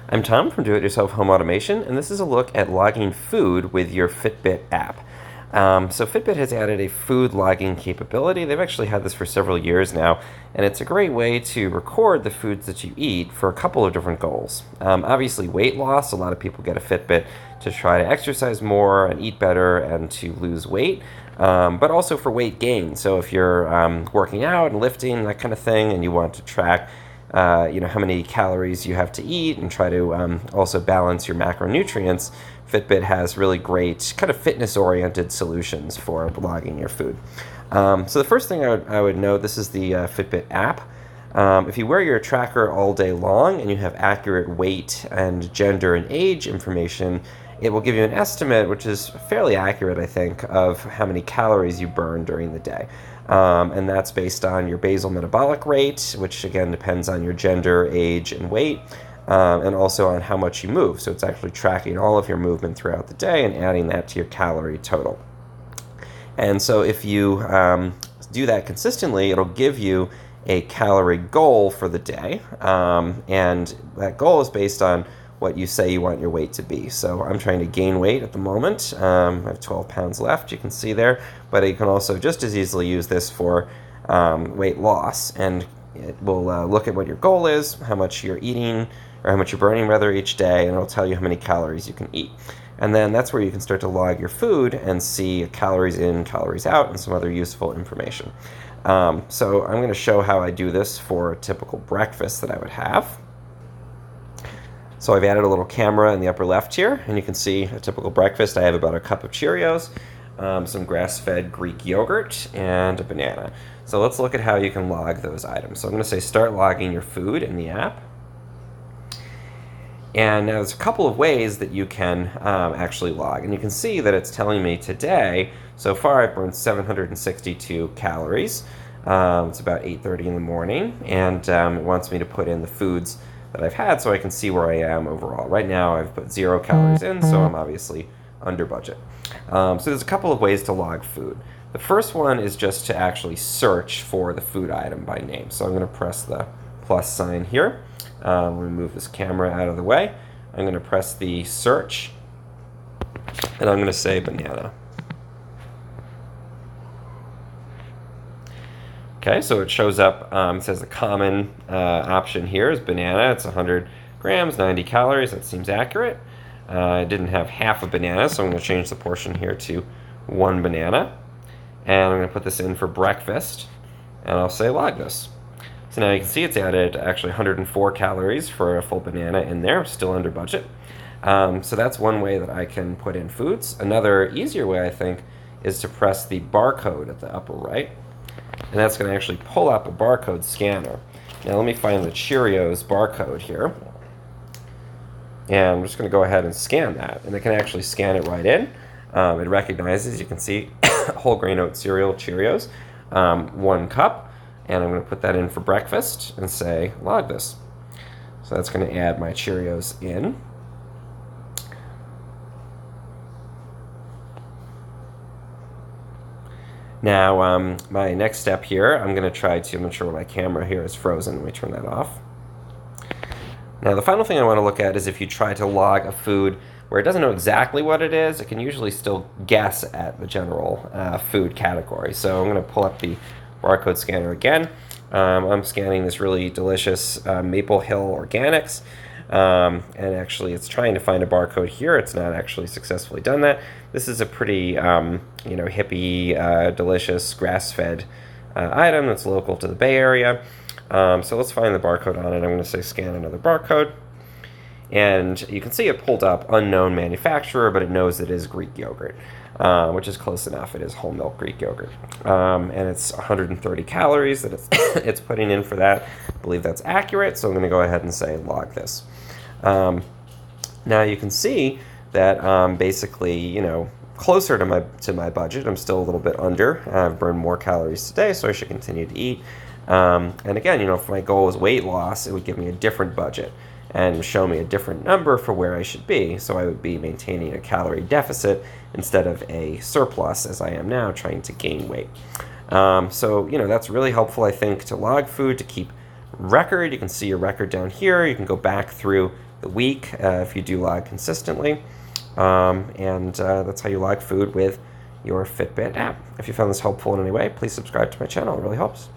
I'm Tom from Do-It-Yourself Home Automation, and this is a look at logging food with your Fitbit app. So Fitbit has added a food logging capability. They've actually had this for several years now, and it's a great way to record the foods that you eat for a couple of different goals. Obviously, weight loss. A lot of people get a Fitbit to try to exercise more and eat better and to lose weight, but also for weight gain. So if you're working out and lifting, that kind of thing, and you want to track how many calories you have to eat and try to also balance your macronutrients, Fitbit has really great kind of fitness-oriented solutions for logging your food. So the first thing I would note, this is the Fitbit app. If you wear your tracker all day long and you have accurate weight and gender and age information, it will give you an estimate, which is fairly accurate, I think, of how many calories you burn during the day. And that's based on your basal metabolic rate, which again depends on your gender, age, and weight, and also on how much you move. So it's actually tracking all of your movement throughout the day and adding that to your calorie total. And so if you do that consistently, it'll give you a calorie goal for the day. And that goal is based on what you say you want your weight to be. So I'm trying to gain weight at the moment. I have 12 pounds left, you can see there, but you can also just as easily use this for weight loss, and it will look at what your goal is, how much you're eating, or how much you're burning rather each day, and it'll tell you how many calories you can eat. And then that's where you can start to log your food and see calories in, calories out, and some other useful information. So I'm going to show how I do this for a typical breakfast that I would have. So I've added a little camera in the upper left here, and you can see a typical breakfast. I have about a cup of Cheerios, some grass-fed Greek yogurt, and a banana. So let's look at how you can log those items. So I'm going to say start logging your food in the app. And now there's a couple of ways that you can actually log. And you can see that it's telling me today, so far I've burned 762 calories. It's about 8:30 in the morning, and it wants me to put in the foods that I've had so I can see where I am overall. Right now I've put 0 calories in, so I'm obviously under budget. So there's a couple of ways to log food. The first one is just to actually search for the food item by name. So I'm going to press the plus sign here. I'm going to move this camera out of the way. I'm going to press the search, and I'm going to say banana. Okay, so it shows up, it says the common option here is banana. It's 100 grams, 90 calories. That seems accurate. I didn't have half a banana, so I'm going to change the portion here to 1 banana. And I'm going to put this in for breakfast, and I'll say log this. So now you can see it's added actually 104 calories for a full banana in there, still under budget. So that's one way that I can put in foods. Another easier way, I think, is to press the barcode at the upper right. And that's going to actually pull up a barcode scanner. Now let me find the Cheerios barcode here. And I'm just going to go ahead and scan that. And it can actually scan it right in. It recognizes, you can see, whole grain oat cereal Cheerios, 1 cup. And I'm going to put that in for breakfast and say log this. So that's going to add my Cheerios in. Now, my next step here, I'm going to try to, I'm not sure why my camera here is frozen. Let me turn that off. Now, the final thing I want to look at is if you try to log a food where it doesn't know exactly what it is, it can usually still guess at the general food category. So I'm going to pull up the barcode scanner again. I'm scanning this really delicious Maple Hill Organics. And actually it's trying to find a barcode here. It's not actually successfully done that. This is a pretty, hippie, delicious grass-fed item that's local to the Bay Area. So let's find the barcode on it. I'm going to say scan another barcode. And you can see it pulled up unknown manufacturer, but it knows it is Greek yogurt, which is close enough. It is whole milk Greek yogurt. And it's 130 calories that it's putting in for that. I believe that's accurate, so I'm going to go ahead and say log this. Now you can see that basically, closer to my budget. I'm still a little bit under. I've burned more calories today, so I should continue to eat. And again, if my goal is weight loss, it would give me a different budget and show me a different number for where I should be. So I would be maintaining a calorie deficit instead of a surplus, as I am now trying to gain weight. So that's really helpful, I think, to log food, to keep record. You can see your record down here. You can go back through the week if you do log consistently. That's how you log food with your Fitbit app. If you found this helpful in any way, please subscribe to my channel. It really helps.